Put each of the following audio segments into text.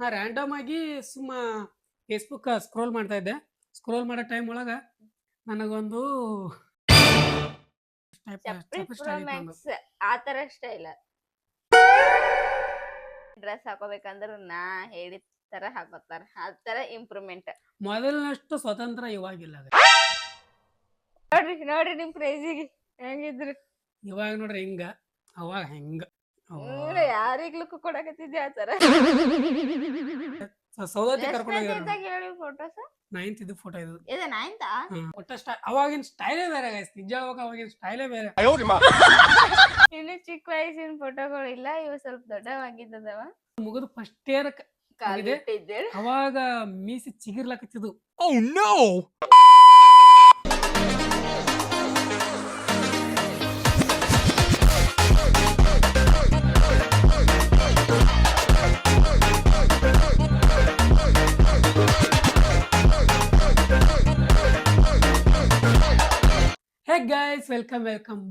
ನಾ ರ್ಯಾಂಡಮ್ ಆಗಿ ಸುಮ್ಮ ಫೇಸ್ಬುಕ್ ಸ್ಕ್ರೋಲ್ ಮಾಡ್ತಾ ಇದ್ದೆ. ಸ್ಕ್ರೋಲ್ ಮಾಡೋ ಟೈಮ್ ಒಳಗ ನನಗೊಂದು ಚಪ್ಪಲಿ ಚಪ್ಪಲಿ ಪ್ರೋ ಸ್ಟೈಲ್ ಇತ್ತು ನಂದು. ಮ್ಯಾಕ್ಸ್ ಆ ತರ ಸ್ಟೈಲ್ ಡ್ರೆಸ್ ಹಾಕೋಬೇಕಂದ್ರ ನಾ ಹೇಳಿದ ತರ ಹಾಕೋತಾರ ಆ ತರ ಇಂಪ್ರೂವ್ಮೆಂಟ್. ಮೊದಲಿನಷ್ಟು ಸ್ವತಂತ್ರ ಇವಾಗಿಲ್ಲ. ನೋಡ್ರಿ ನೋಡ್ರಿ ನಿಮ್ ಕ್ರೇಜಿಗೆ ಹೆಂಗಿದ್ರು. ಇವಾಗ ನೋಡ್ರಿ ಹಿಂಗ, ಅವಾಗ ಹೆಂಗ. ಯಾರಿಗ್ ಲುಕ್ ಕೊಡಕತ್ತಿದ್ದೆ ಆ ತರ. ಸೌದತ್ತಿ ಕರ್ಕೊಂಡು ಹೋಗ್ಯಾರ. ಹೇಳಿ ಫೋಟೋಸ್ 9th ಇದು ಫೋಟೋ ಇದು. ಇದು 9th ಒಟ್ಟ ಅವಾಗಿನ ಸ್ಟೈಲೇ ಬೇರೆ ಗೈಸ್. ನಿಜ ಹೇಳ್ಬೇಕು, ಅವಾಗಿನ ಸ್ಟೈಲೇ ಬೇರೆ. ಇನ್ನು ಚಿಕ್ಕ ವಯಸ್ಸಿನ ಫೋಟೋಗಳು ಇಲ್ಲ, ಇವು ಸ್ವಲ್ಪ ದೊಡ್ಡವಾಗಿದ್ದವ. ಮುಗಿದು ಫಸ್ಟ್ ಇಯರ್ ಕಾಲಿಟ್ಟಿದ್ದೆ ಅವಾಗ ಮೀಸಿ ಚಿಗಿರ್ಲಾಕತ್ತಿದ್ದು. Hey guys, welcome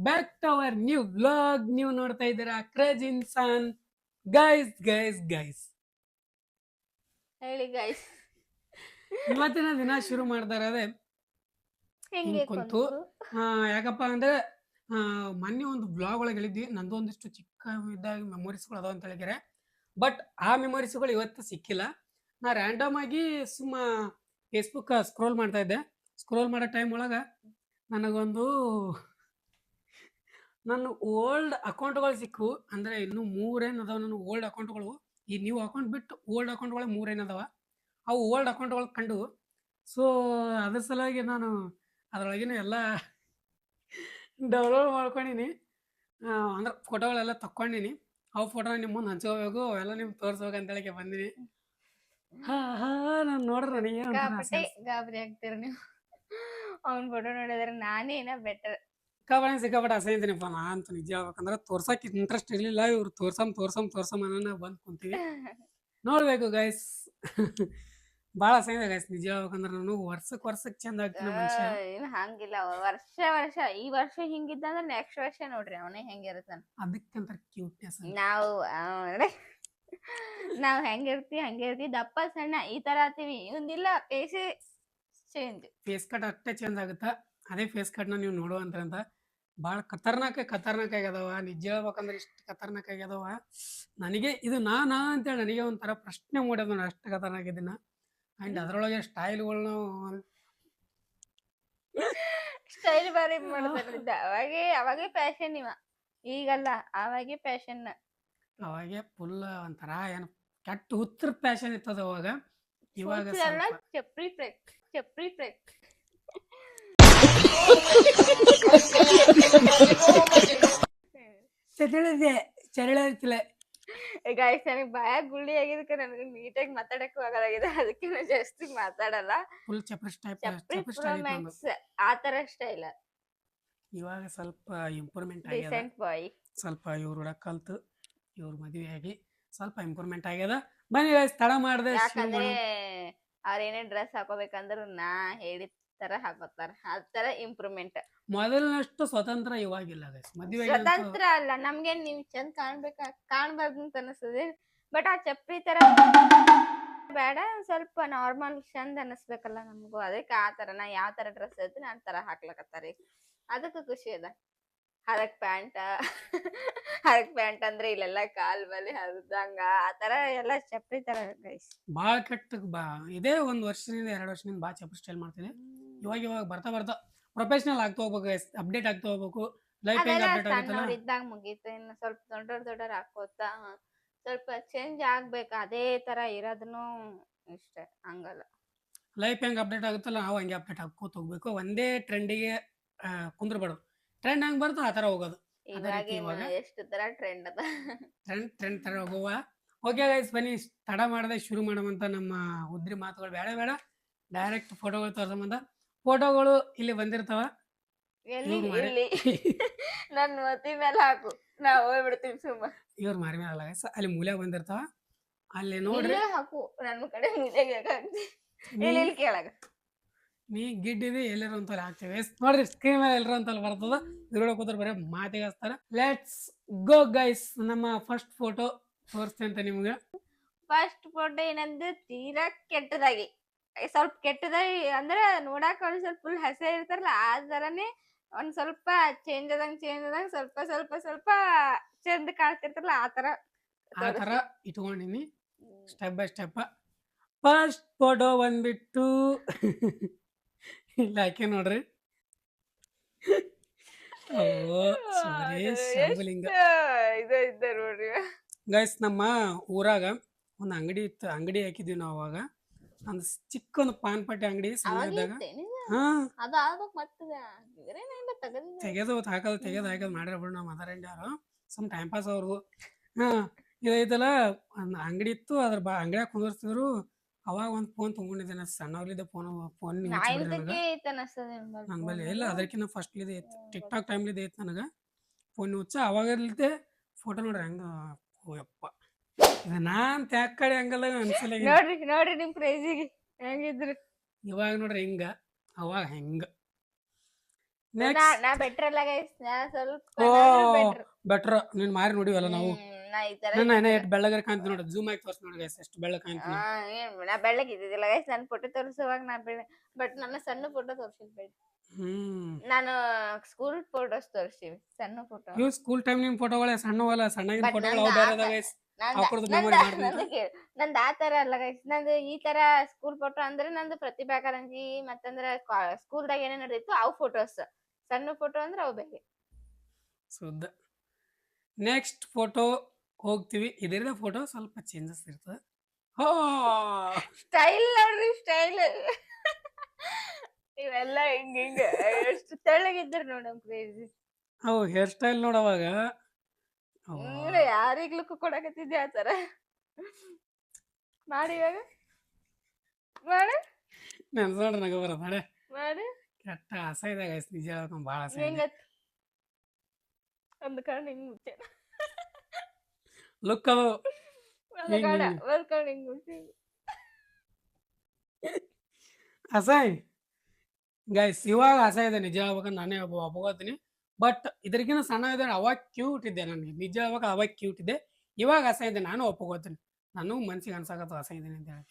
back to our new vlog. ನೀವು ನೋಡ್ತಾ ಇದ್ದೀರಾ ಕ್ರೇಜ್ ಇನ್ಸಾನ್. ಗೈಸ್ ಹೇಳಿ ಗೈಸ್. ಇವತ್ತಿನ ದಿನ ಶುರು ಮಾಡ್ತಾ ಇರೋದೇ ಹಿಂಗ್ ಕುಂತು. ಯಾಕಪ್ಪ ಅಂದ್ರೆ ಮೊನ್ನೆ ಒಂದು ಬ್ಲಾಗ್ ಒಳಗೆ ಹೇಳಿದ್ವಿ, ನಂದು ಒಂದಿಷ್ಟು ಚಿಕ್ಕ ಇದ್ದಾಗ ಮೆಮೊರೀಸ್ಗಳು ಅದಾವ ಅಂತ ಹೇಳಿದ್ರೆ, ಬಟ್ ಆ ಮೆಮೊರೀಸ್ಗಳು ಇವತ್ತು ಸಿಕ್ಕಿಲ್ಲ. ನಾ ರ್ಯಾಂಡಮ್ ಆಗಿ ಸುಮ್ಮ ಫೇಸ್ಬುಕ್ ಸ್ಕ್ರೋಲ್ ಮಾಡ್ತಾ ಇದ್ದೆ. ಸ್ಕ್ರೋಲ್ ಮಾಡೋ ಟೈಮ್ ಒಳಗೆ ನನಗೊಂದು ನನ್ನ ಓಲ್ಡ್ ಅಕೌಂಟ್ಗಳು ಸಿಕ್ಕು. ಅಂದರೆ ಇನ್ನೂ 3 ಅದಾವ ನನ್ನ ಓಲ್ಡ್ ಅಕೌಂಟ್ಗಳು. ಈ ನ್ಯೂ ಅಕೌಂಟ್ ಬಿಟ್ಟು ಓಲ್ಡ್ ಅಕೌಂಟ್ಗಳು 3 ಅದಾವ. ಅವು ಓಲ್ಡ್ ಅಕೌಂಟ್ಗಳು ಕಂಡು, ಸೊ ಅದ್ರ ಸಲುವಾಗಿ ನಾನು ಅದರೊಳಗಿನ ಎಲ್ಲ ಡೌನ್ಲೋಡ್ ಮಾಡ್ಕೊಂಡಿನಿ. ಅಂದ್ರೆ ಫೋಟೋಗಳೆಲ್ಲ ತಕ್ಕೊಂಡಿನಿ. ಅವು ಫೋಟೋನ ನಿಮ್ಮ ಮುಂದೆ ಹಂಚ್ಕೋಬೇಕು, ಅವೆಲ್ಲ ನಿಮ್ಗೆ ತೋರಿಸ್ಬೇಕು ಅಂತೇಳಿ ಬಂದಿನಿ. ನಾನು ನೋಡ್ರಿ ನನಗೆ ಗಾಬರಿ ಆಗ್ತೀರ ನೀವು. ಅವ್ನ ಫೋಟೋ ನೋಡಿದ್ರೆ ನಾನೇನ ಬೆಟರ್. ಸಿಕ್ಕಾಪಟ್ಟೆ ಅಸಹ್ಯಂತೀನಿಪ್ಪ. ನಾ ಅಂತ ನಿಜ ಹೇಳ್ಬೇಕಂದ್ರೆ ತೋರ್ಸಕ್ಕೆ ಇಂಟ್ರೆಸ್ಟ್ ಇರಲಿಲ್ಲ. ಇವ್ರು ತೋರ್ಸಮ್ ಅನ್ನೋ ಬಂದು ಕುಂತೀವಿ. ನೋಡ್ಬೇಕು ಗೈಸ್. ಭಾಳ ಅಸಹ್ಯ ಗೈಸ್ ನಿಜ ಹೇಳ್ಬೇಕಂದ್ರೆ. ನಾನು ವರ್ಷಕ್ಕೆ ಚಂದ ಆಗ್ತೀನಿ ಮನುಷ್ಯ. ಹಂಗಿಲ್ಲ, ವರ್ಷ ಈ ವರ್ಷ ಹಿಂಗಿದ್ದ ಅಂದ್ರೆ ನೆಕ್ಸ್ಟ್ ವರ್ಷ ನೋಡ್ರಿ ಅವನೇ ಹೆಂಗಿರ್ತಾನ. ಅದಕ್ಕಂತ ಕ್ಯೂಟ್ನೆಸ್. ನಾವ್ ಹೆಂಗಿರ್ತಿ ದಪ್ಪ ಸಣ್ಣ ಈ ತರ ಆತೀವಿ. ಇವಂದಿಲ್ಲ, ಫೇಸ್ ಚೇಂಜ್. ಫೇಸ್ ಕಟ್ ಅಷ್ಟೇ ಚೇಂಜ್ ಆಗುತ್ತಾ. ಅದೇ ಫೇಸ್ ಕಟ್ನ ನೀವು ನೋಡುವಂತ ಭಾಳ ಖತರ್ನಾಕ್ ಆಗ್ಯದವ. ನಿಜ ಹೇಳ್ಬೇಕಂದ್ರೆ ಇಷ್ಟು ಖತರ್ನಾಕ್ ಆಗ್ಯದವ. ನನಗೆ ಇದು ನಾ ಅಂತೇಳಿ ನನಗೆ ಒಂಥರ ಪ್ರಶ್ನೆ ಮೂಡ್ಯದ ನೋಡಿ, ಅಷ್ಟು ಖತರ್ನಾಕ್ ಇದನ್ನ. ಆ್ಯಂಡ್ ಅದರೊಳಗೆ ಸ್ಟೈಲ್ಗಳ್ನು ಸ್ಟೈಲ್ ಬಾರಿ ಮಾಡ್ತಾರಿದ್ದ. ಅವಾಗೆ ಫ್ಯಾಷನ್ ಇವ, ಈಗಲ್ಲ ಅವಾಗೆ ಫ್ಯಾಷನ್. ಅವಾಗೆ ಫುಲ್ ಒಂಥರ ಏನು ಕೆಟ್ಟ ಹುತ್ರ ಫ್ಯಾಷನ್ ಇತ್ತದ ಅವಾಗ. ಇವಾಗ ಚಪ್ರಿ ಫ್ರೆಕ್ ಚರಳ ಗಾಯ್ಸ್, ನನಗೆ ಬಾಯಾಗ ಗುಳ್ಳಿ ಆಗಿದಕ್ಕೆ ನನಗೆ ನೀಟಾಗಿ ಮಾತಾಡಕ್ಕೂ ಆಗಲಾಗಿದೆ. ಅದಕ್ಕೆ ನಾನು ಜಾಸ್ತಿ ಮಾತಾಡಲ್ಲ. ಫುಲ್ ಚಪ್ರಿ ಮ್ಯಾಕ್ಸ್ ಆ ತರ ಸ್ಟೈಲ್. ಇವಾಗ ಸ್ವಲ್ಪ ಇಂಪ್ರೂವ್ಮೆಂಟ್ ಆಗ್ಯದ. ಬಾಯ್ ಸ್ವಲ್ಪ ಇವ್ರು ಕೂಡ ಕಲ್ತು ಇವ್ರ ಮದುವೆ ಆಗಿ ಸ್ವಲ್ಪ ಇಂಪ್ರೂವ್ಮೆಂಟ್ ಆಗ್ಯದ. ಬನ್ನಿ ತಡ ಮಾಡಿದೆ. ಯಾಕಂದ್ರೆ ಅವ್ರೇನೇ ಡ್ರೆಸ್ ಹಾಕೋಬೇಕಂದ್ರ ನಾ ಹೇಳಿದ ತರ ಹಾಕೋತಾರ ಆ ತರ ಇಂಪ್ರೂವ್ಮೆಂಟ್. ಮೊದಲಿನಷ್ಟು ಸ್ವತಂತ್ರ ಇವಾಗಿಲ್ಲ ಗೈಸ್. ಮದುವೆ ಸ್ವತಂತ್ರ ಅಲ್ಲ, ನಮ್ಗೆ ನೀವ್ ಚಂದ ಕಾಣ್ಬಾರ್ದು ಅಂತ ಅನಿಸ್ತದೆ. ಬಟ್ ಆ ಚಪ್ರಿ ತರ ಬೇಡ, ಸ್ವಲ್ಪ ನಾರ್ಮಲ್ ಚಂದ ಅನಿಸ್ಬೇಕಲ್ಲ ನಮಗೂ. ಅದಕ್ಕೆ ಆ ತರ ನಾ ಯಾವ ತರ ಡ್ರೆಸ್ ಇರ್ತೀನಿ ಆ ತರ ಹಾಕ್ಲಕತ್ತಾರಿ. ಅದಕ್ಕೆ ಖುಷಿ ಅದ. ಹರಕ್ ಪ್ಯಾಂಟ್ ಅಂದ್ರೆ ಇಲ್ಲೆಲ್ಲ ಕಾಲ್ ಬಲಿ ಹರಿದಂಗ ಆ ತರ ಎಲ್ಲ ಚಪ್ರಿ ತರ ಗೈಸ್. ಬಾಳ ಕೆಟ್ಟ ಇದೇ 1 ವರ್ಷದಿಂದ 2 ವರ್ಷದಿಂದ ಬಾಳ ಚಪ್ರಿ ಸ್ಟೈಲ್ ಮಾಡ್ತೀನಿ. ಇವಾಗ ಬರ್ತಾ ಪ್ರೊಫೆಷನಲ್ ಆಗ್ತಾ ಹೋಗ್ಬೇಕು ಗೈಸ್. ಅಪ್ಡೇಟ್ ಆಗ್ತಾ ಹೋಗ್ಬೇಕು. ಲೈಫ್ ಹೆಂಗ್ ಅಪ್ಡೇಟ್ ಆಗುತ್ತಲ್ಲ ಇದ್ದಾಗ ಮುಗೀತು. ಇನ್ನು ಸ್ವಲ್ಪ ದೊಡ್ಡವ್ರ ಹಾಕೋತಾ ಸ್ವಲ್ಪ ಚೇಂಜ್ ಆಗ್ಬೇಕು. ಅದೇ ತರ ಇರೋದನ್ನು ಇಷ್ಟ ಹಂಗಲ್ಲ. ಲೈಫ್ ಹೆಂಗ್ ಅಪ್ಡೇಟ್ ಆಗುತ್ತಲ್ಲ ನಾವು ಹಂಗೆ ಅಪ್ಡೇಟ್ ಹಾಕೋತ ಹೋಗ್ಬೇಕು. ಒಂದೇ ಟ್ರೆಂಡಿಗೆ ಕುಂದ್ರಬಾರ್ದು. ಟ್ರೆಂಡ್ ಹೆಂಗ್ ಬರ್ತೋ ಆ ತರ ಹೋಗೋದು. ಎಷ್ಟು ತರ ಟ್ರೆಂಡ್ ಅದ. ಟ್ರೆಂಡ್ ತರ ಹೋಗುವ. ಓಕೆ ಗೈಸ್, ಬನ್ನಿ ತಡ ಮಾಡದೆ ಶುರು ಮಾಡುವಂತ ನಮ್ಮ ಉದ್ರಿ ಮಾತುಗಳು ಬೇಡ ಡೈರೆಕ್ಟ್ ಫೋಟೋಗಳು ತೋರ್ಸಂಬಂದ. ಫೋಟೋಗಳು ಇಲ್ಲಿ ಬಂದಿರ್ತಾವ. ನನ್ ಮತಿ ಮೇಲೆ ಹಾಕು, ನಾ ಹೋಗ್ಬಿಡ್ತೀನಿ ಸುಮ್ಮ. ಇವ್ರ ಮಾರಿ ಮೇಲೆ ಅಲ್ಲ ಗೈಸ್, ಅಲ್ಲಿ ಮೂಲೆ ಬಂದಿರ್ತಾವ. ಅಲ್ಲಿ ನೋಡ್ರಿ ಹಾಕು, ನನ್ನ ಕಡೆ ಮೂಲೆಗೆ ಕೇಳಾಗ ನೀ ಗಿಡ್ಡಿದೆ ಎಲ್ಲರ ಅಂತಲ್ಲಿ ಹಾಕ್ತೇವೆ ನೋಡ್ರಿ. ಸ್ಕ್ರೀನ್ ಮೇಲೆ ಎಲ್ಲರ ಅಂತಲ್ಲಿ ಬರ್ತದ. ಇದ್ರೊಳಗೆ ಕೂತ್ರೆ ಬರೀ ಮಾತಿಗೆ ಹಚ್ತಾರ. Let's go guys. ನಮ್ಮ ಫಸ್ಟ್ ಫೋಟೋ ತೋರಿಸ್ತೇನೆ ಅಂತ ನಿಮ್ಗೆ. ಫಸ್ಟ್ ಫೋಟೋ ಏನಂದ್ರೆ ತೀರಾ ಕೆಟ್ಟದಾಗಿ ಸ್ವಲ್ಪ ಕೆಟ್ಟದಾಗಿ ಅಂದ್ರೆ ನೋಡಾಕ ಒಂದ್ ಸ್ವಲ್ಪ ಫುಲ್ ಹಸೆ ಇರ್ತಾರಲ್ಲ ಆ ತರಾನೇ ಒಂದ್ ಸ್ವಲ್ಪ ಚೇಂಜ್ ಆದಂಗ್ ಸ್ವಲ್ಪ ಸ್ವಲ್ಪ ಸ್ವಲ್ಪ ಚಂದ ಕಾಣ್ತಿರ್ತಾರಲ್ಲ ಆ ತರ ಆ ಥರ ಇಟ್ಕೊಂಡಿನಿ step by step. First photo ಬಂದ್ಬಿಟ್ಟು ಇಲ್ಲ ಆಕೆ ನೋಡ್ರಿ. ಓ ಸುರೇಶ್ ಶಂಭುಲಿಂಗ ಇದು ಇದ್ದ ನೋಡ್ರಿ. ಗೈಸ್, ನಮ್ಮ ಊರಾಗ ಒಂದು ಅಂಗಡಿ ಇತ್ತು, ಅಂಗಡಿ ಹಾಕಿದ್ವಿ ನಾವು ಅವಾಗ. ಒಂದು ಚಿಕ್ಕ ಒಂದು ಪಾನ್ ಪಟ್ಟಿ ಅಂಗಡಿ ಸಣ್ಣದಾಗ. ಹಾ ತೆಗೆದು ಹಾಕೋದು ಮಾಡಿರ್ಬಿಡು ನಾವು ಮದರ್ ಇಂಡಿಯಾರು ಸುಮ್ ಟೈಮ್ ಪಾಸ್ ಅವ್ರದ್ದು. ಹಾ ಇದೈತಲ್ಲ ಒಂದು ಅಂಗಡಿ ಇತ್ತು, ಅದ್ರ ಅಂಗಡಿಯಾಗ ಕುಂದರ್ಸ್ತಿದ್ರು. ಅವಾಗ ಒಂದು ಫೋನ್ ತೊಗೊಂಡಿದ್ದೆ ಸಣ್ಣವ್ರಲ್ಲಿದ್ದ ಫೋನ್ ನನ್ನ ಬಳಿ ಇಲ್ಲ, ಅದಕ್ಕಿಂತ ಫಸ್ಟ್ಲಿದೆ ಇತ್ತು, ಟಿಕ್ ಟಾಕ್ ಟೈಮ್ಲಿದೆ ಇತ್ತು ನನಗೆ ಫೋನ್ ಹುಚ್ಚ. ಅವಾಗಲಿದ್ದೆ ಫೋಟೋ ನೋಡ್ರಿ ಹೆಂಗ ಯಪ್ಪ ನಾನ್ ತ್ಯಾಕ್ ಕಡೆ ಹಂಗಲ್ಲ ಅನ್ಸಲ್ಲ. ನೋಡ್ರಿ ನಿಮ್ ಕ್ರೇಜಿಗೆ ಹೆಂಗಿದ್ರು ಇವಾಗ ನೋಡ್ರಿ ಹಿಂಗ, ಅವಾಗ ಹೆಂಗ. ನಾ ಬೆಟ್ರ್ ಅಲ್ಲ ಗೈಸ್, ನಾ ಸ್ವಲ್ಪ ಬೆಟ್ರ್ ನೀನ್ ಮಾರಿ ನೋಡಿವಲ್ಲ ನಾವು. ನಾ ಈ ತರ ಎಷ್ಟು ಬೆಳ್ಳಗರ ಕಾಣ್ತೀನಿ ನೋಡಿ, ಜೂಮ್ ಆಗಿ ತೋರ್ಸ್ ನೋಡಿ ಗೈಸ್ ಎಷ್ಟು ಬೆಳ್ಳಗ ಕಾಣ್ತೀನಿ. ನಾ ಬೆಳ್ಳಗಿದ್ದಿದ್ದಿಲ್ಲ ಗೈಸ್, ನನ್ ಫೋಟೋ ತೋರಿಸುವಾಗ ನಾ ಬಟ್ ನನ್ನ ಸಣ್ಣ ಫೋಟೋ ತೋರಿಸಿದ್ಬೇಡಿ. ನಾನು ಸ್ಕೂಲ್ ಫೋಟೋಸ್ ತೋರಿಸ್ತೀವಿ, ಸಣ್ಣ ಫೋಟೋ. ಇವು ಸ್ಕೂಲ್ ಟೈಮ್ ನಿಮ್ ಫೋಟೋಗಳೇ ಸಣ್ಣವಲ್ಲ, ಸಣ್ಣಗಿನ ಫೋಟೋಗಳು ಅವು ಬೇರೆ ಅದ ಗೈಸ್. ನಂದು ಆ ತರ ಅಲ್ಲ ಗೈಸ್, ನಂದು ಈ ತರ ಸ್ಕೂಲ್ ಫೋಟೋ ಅಂದ್ರೆ ನಂದು ಪ್ರತಿಭಾ ಕಾರಂಜಿ ಮತ್ತಂದ್ರೆ ಸ್ಕೂಲ್ದಾಗ ಏನೇನ್ ನಡೆದಿತ್ತು ಅವು ಫೋಟೋಸ್. ಸಣ್ಣ ಫೋಟೋ ಅಂದ್ರೆ ಅವು ಬೇರೆ. ಸುದ್ದ ನೆಕ್ಸ್ಟ್ ಫೋಟೋ ಹೋಗ್ತೀವಿ. ಇದರಿಂದ ಫೋಟೋ ಸ್ವಲ್ಪ ಚೇಂಜಸ್ ಇರ್ತದೆ. ಸ್ಟೈಲ್ ನೋಡ್ರಿ, ಸ್ಟೈಲ್ ಇವೆಲ್ಲ ಹಿಂಗ ಎಷ್ಟು ತೆಳ್ಳಗಿದ್ರು ನೋಡಮ್ ಕ್ರೇಜಿ. ಅವು ಹೇರ್ ಸ್ಟೈಲ್ ನೋಡವಾಗ ಯಾರಿಗ್ಲೂ ಕೊಡಕತ್ತಿದ್ದೆ ಆ ತರ ಮಾಡಿ. ಇವಾಗ ಮಾಡಿ ನೆನ್ಸೋಡ್ರಿ ನಗ ಬರ ಮಾಡೆ ಮಾಡಿ ಕೆಟ್ಟ ಆಸೆ ಇದೆ ಗೈಸ್, ನಿಜ ಹೇಳ್ಕೊಂಡು ಭಾಳ ಆಸೆ ಇದೆ. ಹೆಂಗತ್ ಒಂದು ಕಣ್ಣು ಹಿಂಗ್ ಮುಚ್ಚೆ ಲುಕ್ ಅದು ಒಂದ್ ಕಣ್ಣು ಹಿಂಗ್ ಮುಚ್ಚಿ ಅಸಹ್ಯ ಗೈಸ್. ಇವಾಗ ಅಸಹ್ಯ ಇದೆ ನಿಜ ಹೇಳ್ಬೇಕಂದ್ರೆ, ನಾನೇ ಒಪ್ಕೋತೀನಿ. ಬಟ್ ಇದ್ರಗಿನ ಸಣ್ಣ ಇದ್ದಾರೆ ಅವಾಗ ಕ್ಯೂಟ್ ಇದ್ದೆ, ನನಗೆ ನಿಜ ಹೇಳ್ಬೇಕು ಅವಾಗ ಕ್ಯೂಟ್ ಇದ್ದೆ. ಇವಾಗ ಅಸಹ್ಯ ಇದೆ, ನಾನು ಒಪ್ಕೋತೀನಿ. ನಾನು ಮನ್ಸಿಗೆ ಅನ್ಸಾಕತ್ತ ಅಸಹ್ಯ ಇದ್ದೀನಿ ಅಂತ ಹೇಳಿ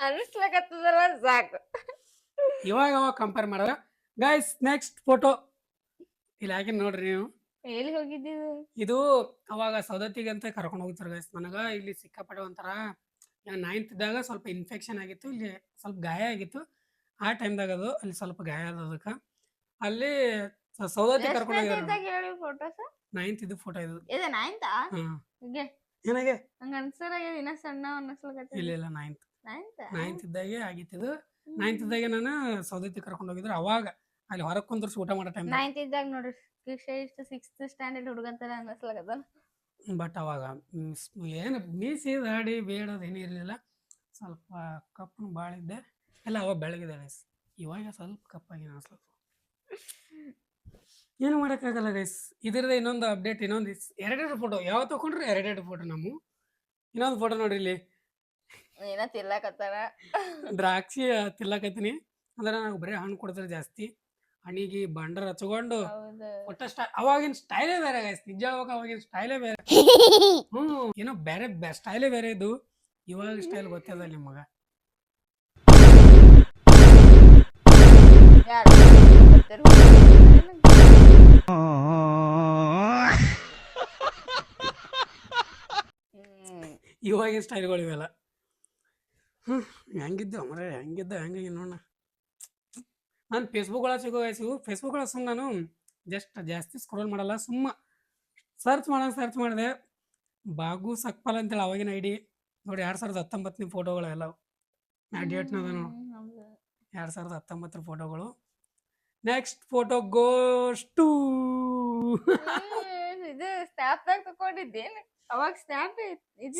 ಅನಿಸ್ಲಕತ್ತದಲ್ಲ ಸಾಕು. ಇವಾಗ ಅವಾಗ ಕಂಪೇರ್ ಮಾಡಿದ್ರೆ ಗೈಸ್. ನೆಕ್ಸ್ಟ್ ಫೋಟೋ ಇಲ್ಲಿ ಹಾಕಿ ನೋಡ್ರಿ ನೀವು. ಎಲ್ಲಿ ಹೋಗಿದ್ದೀವಿ? ಇದು ಅವಾಗ ಸೌದತ್ತಿಗೆ ಅಂತ ಕರ್ಕೊಂಡು ಹೋಗ್ತಾರೆ ಗೈಸ್. ನನಗೆ ಇಲ್ಲಿ ಸಿಕ್ಕಾಪಟ್ಟೆ ಒಂಥರ 9th ಇದ್ದಾಗ ಸ್ವಲ್ಪ ಇನ್ಫೆಕ್ಷನ್ ಆಗಿತ್ತು, ಇಲ್ಲಿ ಸ್ವಲ್ಪ ಗಾಯ ಆಗಿತ್ತು. ಆ ಟೈಮ್ದಾಗ ಅದು ಅಲ್ಲಿ ಸ್ವಲ್ಪ ಗಾಯ ಆದ, ಅದಕ್ಕೆ ಅಲ್ಲಿ ಸೌದತ್ತಿ ಕರ್ಕೊಂಡು ಹೋಗಿದ್ರು. 9th ಇದು ಫೋಟೋ ಇದು. ಏನಾಗೆ ಇಲ್ಲ 9th ಇದ್ದಾಗೆ ಆಗಿತ್ತು. 9th ಇದ್ದಾಗೆ ನಾನು ಸೌದತ್ತಿ ಕರ್ಕೊಂಡು ಹೋಗಿದ್ರು. ಅವಾಗ ಅಲ್ಲಿ ಹೊರಗೆ ಕುಂದ್ರಿಸಿ ಊಟ ಮಾಡೋ ಟೈಮ್ 9th ಇದ್ದಾಗ ನೋಡ್ರಿ, 6th ಸ್ಟ್ಯಾಂಡರ್ಡ್ ಹುಡುಗಂತರ ಅನ್ಸ್ಲಾಗದ. ಬಟ್ ಅವಾಗ ಏನು ಮೀಸಿ ದಾಡಿ ಬೇಡೋದು ಏನೂ ಇರಲಿಲ್ಲ. ಸ್ವಲ್ಪ ಕಪ್ಪು ಭಾಳ ಇದ್ದೆ ಎಲ್ಲ. ಅವಾಗ ಬೆಳಗಿದೆ ಗೈಸ್, ಇವಾಗ ಸ್ವಲ್ಪ ಕಪ್ಪಾಗಿ ಅನಿಸ್ಲತ್ತು. ಏನು ಮಾಡೋಕ್ಕಾಗಲ್ಲ ಗೈಸ್. ಇದರದ ಇನ್ನೊಂದು ಅಪ್ಡೇಟ್, ಇನ್ನೊಂದು ಎರಡೆರಡು ಫೋಟೋ ಯಾವ ತಗೊಂಡ್ರೆ ಎರಡೆರಡು ಫೋಟೋ. ನಮ್ಮ ಇನ್ನೊಂದು ಫೋಟೋ ನೋಡ್ರಿ ಇಲ್ಲಿ, ದ್ರಾಕ್ಷಿ ತಿಲ್ಲಕತ್ತೀನಿ. ಅಂದ್ರೆ ನಾವು ಬರೀ ಹಣ್ಣು ಕೊಡ್ತಾರೆ ಜಾಸ್ತಿ, ಹಣ್ಣಿಗೆ ಬಂಡರ್ ಹಚ್ಕೊಂಡು ಒಟ್ಟ ಅವಾಗಿನ ಸ್ಟೈಲೇ ಬೇರೆ ಗೈಸ್. ನಿಜ ಹೇಳ್ಬೇಕು ಅವಾಗಿನ ಸ್ಟೈಲೇ ಬೇರೆ. ಏನೋ ಬೇರೆ ಸ್ಟೈಲೇ ಬೇರೆ ಇದು. ಇವಾಗ ಸ್ಟೈಲ್ ಗೊತ್ತದ ನಿಮಗ. ಇವಾಗಿನ ಸ್ಟೈಲ್ಗಳು ಇವೆಲ್ಲ. ಹೆಂಗಿದ್ದು ಅಮ್ರೆ, ಹೆಂಗೆ ನೋಡ. ನಾನು ಫೇಸ್ಬುಕ್ ಒಳಗೆ ಸಿಗೋ ಫೇಸ್ಬುಕ್ ಒಳಗೆ ಸುಮ್ಮನೆ ನಾನು ಜಾಸ್ತಿ ಸ್ಕ್ರೋಲ್ ಮಾಡಲ್ಲ, ಸುಮ್ಮ ಸರ್ಚ್ ಮಾಡಿದೆ. ಬಾಗು ಸಕ್ಪಾಲ್ ಅಂತೇಳಿ ಅವಾಗಿನ ಐಡಿ ನೋಡಿ. 2019 ಫೋಟೋಗಳೆಲ್ಲ ಡೇಟ್ನದ ನೋಡಿ, 2019 ಫೋಟೋಗಳು. Next photo goes to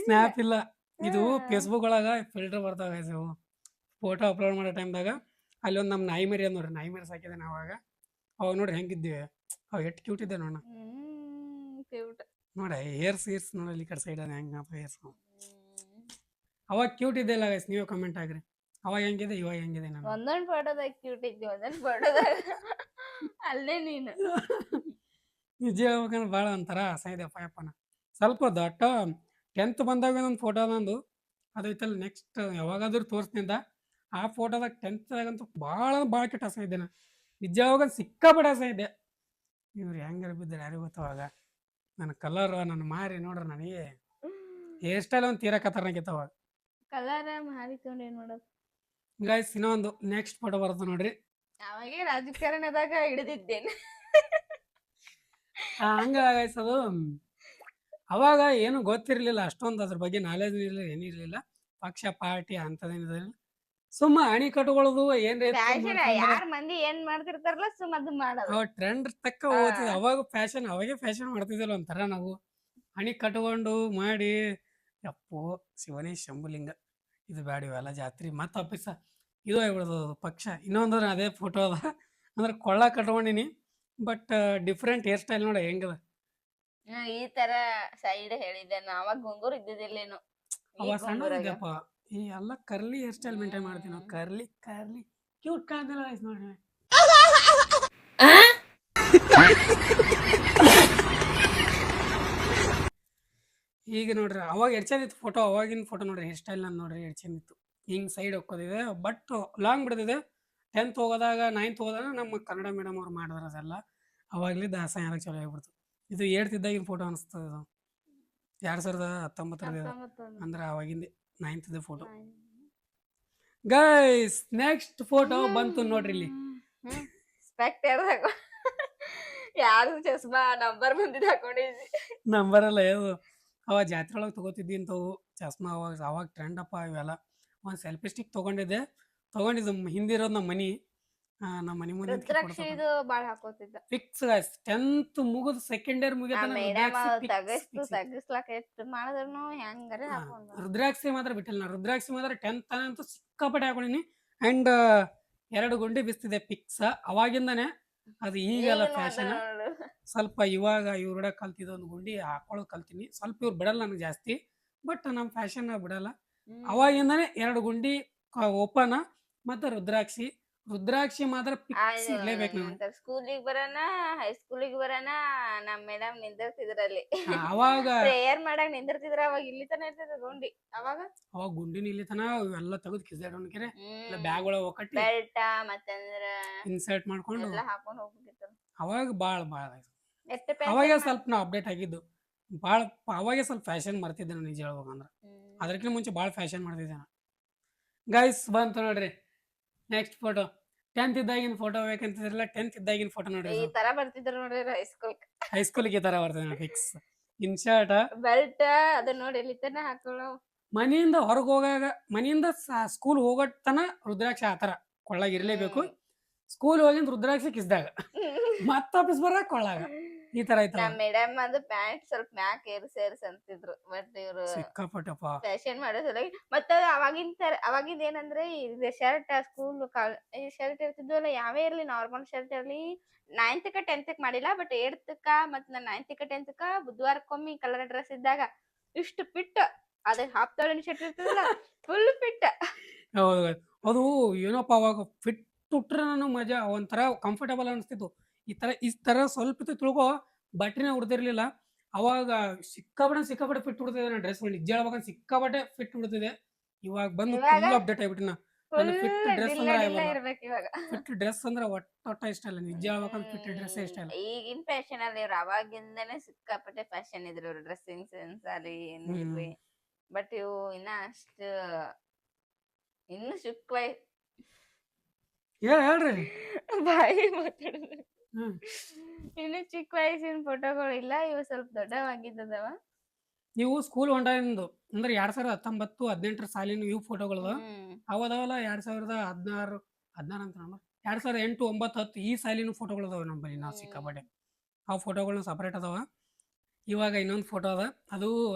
snap ಇಲ್ಲ, ಇದು ಫೇಸ್ಬುಕ್ ಒಳಗ ಫಿಲ್ಟರ್ ಬರ್ತಾವ. ಫೋಟೋ ಅಪ್ಲೋಡ್ ಮಾಡೋ ಟೈಮ್ದಾಗ ಅಲ್ಲಿ ಒಂದು ನಮ್ಮ ನಾಯಿ ಮರಿ ಅದ್ ನೋಡ್ರಿ, ನಾಯಿ ಮರಿ ಸಾಕಿದೆ ಅವಾಗ ನೋಡ್ರಿ ಹೆಂಗಿದ್ದೀವಿ. ಅವಾಗ ಎಷ್ಟು ಕ್ಯೂಟ್ ಇದೆ ನೋಡ. ನೋಡಿ ಏರ್ಸ್ ನೋಡಿ ಅಲ್ಲಿ ಕಡೆ ಸೈಡ್ ಹೆಂಗ ಏರ್ಸ್. ಅವಾಗ ಕ್ಯೂಟ್ ಇದೆ ಅಲ್ಲ ಗೈಸ್, ನೀವೇ ಕಮೆಂಟ್ ಆಗ್ರಿ. ಅವಾಗ ಹೆಂಗಿದೆ ಇವಾಗ ಹೆಂಗಿದೆ. ನಾನು ಒಂದೊಂದು ಫೋಟೋದಾಗ ಕ್ಯೂಟ್ ಇದ್ದಿ, ಒಂದೊಂದು ಫೋಟೋದಾಗ ಅಲ್ಲೇ ನೀನು. ನಿಜ ಹೇಳ್ಬೇಕಂದ್ರೆ ಭಾಳ ಒಂಥರ ಅಸಹ್ಯ ಇದೆಪ್ಪ. ಸ್ವಲ್ಪ ದೊಡ್ಡ 10th ಬಂದಾಗ ಒಂದು ಫೋಟೋ ನಂದು ಅದು ಐತಲ್ಲ ನೆಕ್ಸ್ಟ್ ಯಾವಾಗಾದ್ರೂ ತೋರಿಸ್ತಿದ್ದ ಆ ಫೋಟೋದಾಗ 10th ಭಾಳ ಕೆಟ್ಟ ಇದ್ದೆ ನಾ ನಿಜವಾಗ ಸಿಕ್ಕಾಪಟ್ಟೆ ಇದ್ದೆ. ಇವ್ರು ಹೆಂಗಾರ ಬಿದ್ದರೆ ಯಾರಿಗೂ ಗೊತ್ತವಾಗ ನನ್ನ ಕಲರ್ ನನ್ನ ಮಾರಿ ನೋಡ್ರಿ ನನಗೆ ಹೇರ್ ಸ್ಟೈಲ್ ಒಂದು ತೀರಾ ಖತರ್ನಾಕ್ ಅವಾಗ. ಕಲರ್ ಮಾರಿ ತಗೊಂಡು ಏನ್ ಮಾಡೋದು? ಗೈಸ್ ಇನ್ನೊಂದು ನೆಕ್ಸ್ಟ್ ಫೋಟೋ ಬರುತ್ತೆ ನೋಡ್ರಿ. ಅವಾಗೇ ರಾಜಕಾರಣದಾಗ ಹಿಡಿದಿದ್ದೇನೆ. ಹಂಗ ಗೈಸ್ ಅದು ಅವಾಗ ಏನು ಗೊತ್ತಿರಲಿಲ್ಲ ಅಷ್ಟೊಂದು ಅದ್ರ ಬಗ್ಗೆ ನಾಲೆಜ್ ಇರಲಿಲ್ಲ ಏನಿರಲಿಲ್ಲ. ಪಕ್ಷ ಪಾರ್ಟಿ ಅಂತದೇನಿರಲಿಲ್ಲ. ಸುಮ್ಮ ಅಣಿ ಕಟ್ಕೊಳ್ಳೋದು ಏನ್ರಿ ಫ್ಯಾಷನ್ ಯಾರ್ ಮಂದಿ ಏನ್ ಮಾಡ್ತಿರ್ತಾರಲ್ಲ ಸುಮ್ಮ ಅದು ಮಾಡೋದು. ಟ್ರೆಂಡ್ ತಕ್ಕ ಹೋಗ್ತಿದ್ದೆ ಅವಾಗ ಫ್ಯಾಷನ್ ಅವಾಗೆ ಫ್ಯಾಷನ್ ಮಾಡ್ತಿದ್ದಿಲ್ಲ ಒಂಥರ ನಾವು ಅಣಿ ಕಟ್ಕೊಂಡು ಮಾಡಿ ಯಪ್ಪೋ ಶಿವನೇ ಶಂಭುಲಿಂಗ ಇದು ಬ್ಯಾಡ ಇವೆಲ್ಲ ಜಾತ್ರೆ ಮತ್ತೆ ವಾಪಸ್ ಇದು ಆಗ್ಬಿಡೋದು ಪಕ್ಷ. ಇನ್ನೊಂದ್ರೆ ಅದೇ ಫೋಟೋ ಅದ ಅಂದ್ರೆ ಕೊಳ್ಳ ಕಟ್ಕೊಂಡಿನಿ ಬಟ್ ಡಿಫ್ರೆಂಟ್ ಹೇರ್ ಸ್ಟೈಲ್ ನೋಡಿ ಹೆಂಗದ. ಈ ತರ ಸೈಡ್ ಹೇಳಿದ್ದೆ ನಾ ಅವಾಗ ಗುಂಗುರ್ ಇದ್ದಿದ್ದಿಲ್ಲೇನು. ಅವ ಸಣ್ಣ ಇದ್ದಪ್ಪ ಈ ಎಲ್ಲ ಕರ್ಲಿ ಹೇರ್ ಸ್ಟೈಲ್ ಮೇಂಟೈನ್ ಮಾಡ್ತೀವಿ ನಾವು. ಕರ್ಲಿ ಕ್ಯೂಟ್ ಕಾಣ್ತಿಲ್ಲ ನೋಡ್ರಿ. ಈಗ ನೋಡ್ರಿ ಅವಾಗ ಎಡ್ ಚಂದ ಇತ್ತು ಫೋಟೋ. ಅವಾಗಿನ ಫೋಟೋ ನೋಡ್ರಿ ಹೇರ್ ಸ್ಟೈಲ್ ನಾನು ನೋಡ್ರಿ ಎಡ್ ಚಂದ ಇತ್ತು. ಹಿಂಗೆ ಸೈಡ್ ಹೋಗೋದಿದೆ ಬಟ್ ಲಾಂಗ್ ಬಿಡ್ತಿದೆ. 10th ಹೋಗೋದಾಗ 9th ಹೋದಾಗ ನಮ್ಮ ಕನ್ನಡ ಮೀಡಿಯಮ್ ಅವ್ರು ಮಾಡಿದ್ರು ಅದೆಲ್ಲ. ಅವಾಗಲೇ ದಾಸ ಯಾವಾಗ ಚಲೋ ಆಗ್ಬಿಡ್ತು. ಇದು 8th ಇದ್ದಾಗಿನ ಫೋಟೋ ಅನಿಸ್ತದೆ. ಇದು 2019 ಅಂದ್ರೆ ಅವಾಗಿಂದ 9th photo. Guys next photo ಬಂತು ನೋಡ್ರಿ ಇಲ್ಲಿ. ಯಾರು ಚಸ್ಮಾ ನಂಬರ್ ಬಂದಿದ್ದು ಹಾಕೊಂಡಿದ್ವಿ. ನಂಬರ್ ಅಲ್ಲ ಇದು ಅವಾಗ ಜಾತ್ರೆ ಒಳಗೆ ತಗೋತಿದ್ದಿ ಇಂಥವು ಚಸ್ಮಾ. ಅವಾಗ ಟ್ರೆಂಡ್ ಅಪ್ಪ ಇವೆಲ್ಲ. ಒಂದು ಸೆಲ್ಫಿ ಸ್ಟಿಕ್ ತಗೊಂಡಿದ್ದು ಹಿಂದಿರೋದು ನಮ್ಮ ಮನಿ ಮುಂದೆ ರುದ್ರಾಕ್ಷಿ ಇದು ಬಾಳ ಹಾಕೋತಿದ್ದ. ಫಿಕ್ಸ್ ಗೈಸ್ 10th ಮುಗಿದು ಸೆಕೆಂಡ್ ಇಯರ್ ರುದ್ರಾಕ್ಷಿ ಮಾತ್ರ ಬಿಟ್ಟಿಲ್ಲ ನಾ. ರುದ್ರಾಕ್ಷಿ ಮಾತ್ರ 10th ಅಂತೂ ಸಿಕ್ಕಾಪಟ್ಟೆ ಹಾಕೊಂಡಿನಿ. ಅಂಡ್ 2 ಗುಂಡಿ ಬಿಸ್ತಿದೆ ಫಿಕ್ಸ್ ಅವಾಗಿಂದಾನೆ. ಅದು ಈಗೆಲ್ಲ ಫ್ಯಾಷನ್. ಸ್ವಲ್ಪ ಇವಾಗ ಇವ್ರ ಕಲ್ತಿದ್ದು ಒಂದು ಗುಂಡಿ ಹಾಕೊಳ್ಳೋದು ಕಲ್ತೀನಿ. ಸ್ವಲ್ಪ ಇವ್ರು ಬಿಡಲ್ಲ ನನಗೆ ಜಾಸ್ತಿ ಬಟ್ ನಮ್ಮ ಫ್ಯಾಷನ್ ಬಿಡಲ್ಲ. ಅವಾಗಿಂದಾನೆ 2 ಗುಂಡಿ ಓಪನ್ ಮತ್ತೆ ರುದ್ರಾಕ್ಷಿ ಮಾತ್ರ ಫಿಕ್ಸ್ ಇರ್ಲೇಬೇಕು ನಾವು. ಸ್ಕೂಲಿಗೆ ಬರೋಣ ಹೈಸ್ಕೂಲಿಗೆ ಬರೋಣ ನಮ್ ಮೇಡಮ್ ನಿಂದಿರ್ತಿದ್ರಲ್ಲಿ. ಅವಾಗ ಪ್ರೇಯರ್ ಮಾಡಕ್ ನಿಂದಿರ್ತಿದ್ರ. ಅವಾಗ ಇಲ್ಲಿ ತನ ಇರ್ತದ ಗುಂಡಿ. ಅವಾಗ ಗುಂಡಿನ ಇಲ್ಲಿ ತನ ಇವೆಲ್ಲ ತೆಗೆದು ಕಿಸ್ದಾಡೋನ್ಕೆರೆ ಬ್ಯಾಗ್ ಒಳಗೆ ಒಕ್ಕಟ್ಟಿ ಬೆಲ್ಟ್ ಮತ್ತಂದ್ರ ಇನ್ಸರ್ಟ್ ಮಾಡ್ಕೊಂಡು ಎಲ್ಲ ಹಾಕೊಂಡು ಹೋಗ್ಬಿಟ್ಟಿತ್ತು. ಅವಾಗ ಭಾಳ ಅವಾಗ ಸ್ವಲ್ಪ ನಾವು ಅಪ್ಡೇಟ್ ಆಗಿದ್ದು ಭಾಳ. ಅವಾಗೆ ಸ್ವಲ್ಪ ಫ್ಯಾಷನ್ ಮಾಡ್ತಿದ್ದೆ ನಾನು ನಿಜ ಹೇಳ್ಬೇಕಂದ್ರೆ. ಅದಕ್ಕಿಂತ ಮುಂಚೆ ಭಾಳ ಫ್ಯಾಷನ್ ಮಾಡ್ತಿದ್ದೆ ನಾನು. ಗೈಸ್ ಬಂತು ನೋಡ್ರಿ ನೆಕ್ಸ್ಟ್ ಫೋಟೋ. 10th ಇದ್ದಾಗಿನ ಫೋಟೋ ಬೇಕಂತಿದ್ರಲ್ಲ 10th ಇದ್ದಾಗಿನ ಫೋಟೋ ನೋಡ್ರಿ. ಈ ತರ ಬರ್ತಿದ್ರು ನೋಡ್ರಿ ಹೈಸ್ಕೂಲ್ಗೆ ಈ ತರ ಬರ್ತದೆ ಫಿಕ್ಸ್. ಇನ್ಶರ್ಟ್ ಬೆಲ್ಟ್ ಅದ ನೋಡಿ ಇಲ್ಲಿ ತನ ಹಾಕೊಳ್ಳೋ. ಮನೆಯಿಂದ ಹೊರಗೆ ಹೋಗಾಗ ಮನೆಯಿಂದ ಸ್ಕೂಲ್ ಹೋಗೋ ತನ ರುದ್ರಾಕ್ಷಿ ಆತರ ಕೊಳ್ಳಾಗ ಇರ್ಲೇಬೇಕು. ಸ್ಕೂಲ್ ಹೋಗಿಂದ ರುದ್ರಾಕ್ಷಿ ಕಿಸ್ದಾಗ ಮತ್ತ ವಾಪಸ್ ಬರಾಕ ಕೊಳ್ಳಾಗ ಈ ತರ ಐತ. ನಮ್ಮ ಮೇಡಮ್ ಅದು ಪ್ಯಾಂಟ್ ಸ್ವಲ್ಪ ಮ್ಯಾಕ್ ಸೇರ್ಸ್ ಅಂತಿದ್ರು ಬಟ್ ಇವ್ರು ಸಿಕ್ಕಾಪಟ್ಟಪ್ಪ ಫ್ಯಾಷನ್ ಮಾಡೋ ಸಲುವಾಗಿ. ಮತ್ತ ಅವಾಗಿಂದ ಏನಂದ್ರೆ ಶರ್ಟ್ ಸ್ಕೂಲ್ ಶರ್ಟ್ ಇರ್ತಿದ್ವಲ್ಲ ಯಾವೇ ಇರ್ಲಿ ನಾರ್ಮಲ್ ಶರ್ಟ್ ಇರ್ಲಿ 9th 10th ಮಾಡಿಲ್ಲ ಬಟ್ 8th ಮತ್ 9th 10th ಬುಧವಾರಕ್ಕೊಮ್ಮೆ ಕಲರ್ ಡ್ರೆಸ್ ಇದ್ದಾಗ ಇಷ್ಟು ಪಿಟ್ ಅದ ಹಾಫ್ ತೋಳಿನ ಶರ್ಟ್ ಇರ್ತದಲ್ಲ ಫುಲ್ ಪಿಟ್. ಹೌದು ಅದು ಏನಪ್ಪ ಅವಾಗ ಫಿಟ್ ಉಟ್ರೆ ನಾನು ಮಜಾ ಒಂಥರ ಕಂಫರ್ಟಬಲ್ ಅನಿಸ್ತಿತ್ತು. ಈ ತರ ಸ್ವಲ್ಪ ತಿಳ್ಕೊ ಬಟ್ರಿನ ಉಡ್ತಿರ್ಲಿಲ್ಲ ಅವಾಗ. ಸಿಕ್ಕಾಪಟ್ಟೆ ಫಿಟ್ ಉಡ್ತಿದೆ ನನ್ನ ಡ್ರೆಸ್. ನಿಜ ಹೇಳ್ಬೇಕಂದ್ರೆ ಸಿಕ್ಕಾಪಟ್ಟೆ ಫಿಟ್ ಉಡ್ತಿದೆ. ಇವಾಗ ಬಂದು ಫುಲ್ ಅಪ್ಡೇಟ್ ಆಗ್ಬಿಟ್ಟಿನ. ಫಿಟ್ ಡ್ರೆಸ್ ಅಂದ್ರೆ ಒಟ್ಟ ಇಷ್ಟ ಇಲ್ಲ. ನಿಜ ಹೇಳ್ಬೇಕಂದ್ರೆ ಫಿಟ್ ಡ್ರೆಸ್ ಇಷ್ಟ ಇಲ್ಲ. ಈಗಿನ ಫ್ಯಾಷನ್ ಅಲ್ಲಿ ಇವ್ರು ಅವಾಗಿಂದನೇ ಸಿಕ್ಕಾಪಟ್ಟೆ ಫ್ಯಾಷನ್ ಇದ್ರು ಇವ್ರು ಡ್ರೆಸ್ಸಿಂಗ್ ಸೆನ್ಸ್ ಅಲ್ಲಿ ಏನಿರ್ಲಿ. ಬಟ್ ಇವು ಇನ್ನ ಅಷ್ಟು ಇನ್ನು ಶುಕ್ವಾಯ್ ಹೇಳ್ರಿ ಬಾಯಿ ಮಾತಾಡಿದ್ರೆ ಇನ್ನು ಚಿಕ್ಕ ವಯಸ್ಸಿನ ಫೋಟೋಗಳು ಇಲ್ಲ. ಇವು ಸ್ವಲ್ಪ ದೊಡ್ಡವಾಗಿದ್ದವ. ನೀವು ಸ್ಕೂಲ್ ಹೊಂಟಾಗಿಂದು ಅಂದ್ರೆ 2019 18 ಸಾಲಿನ ಇವು ಫೋಟೋಗಳು ಅವದವಲ್ಲ. 2016 16 ಅಂತ 2008 9 10 ಈ ಸಾಲಿನ ಫೋಟೋಗಳು ಅದಾವ ನಮ್ಮ ಬಳಿ. ನಾವು ಸಿಕ್ಕಾಪಟ್ಟೆ ಆ ಫೋಟೋಗಳನ್ನ ಸಪರೇಟ್ ಅದಾವ. ಇವಾಗ ಇನ್ನೊಂದು ಫೋಟೋ ಅದ ಅದು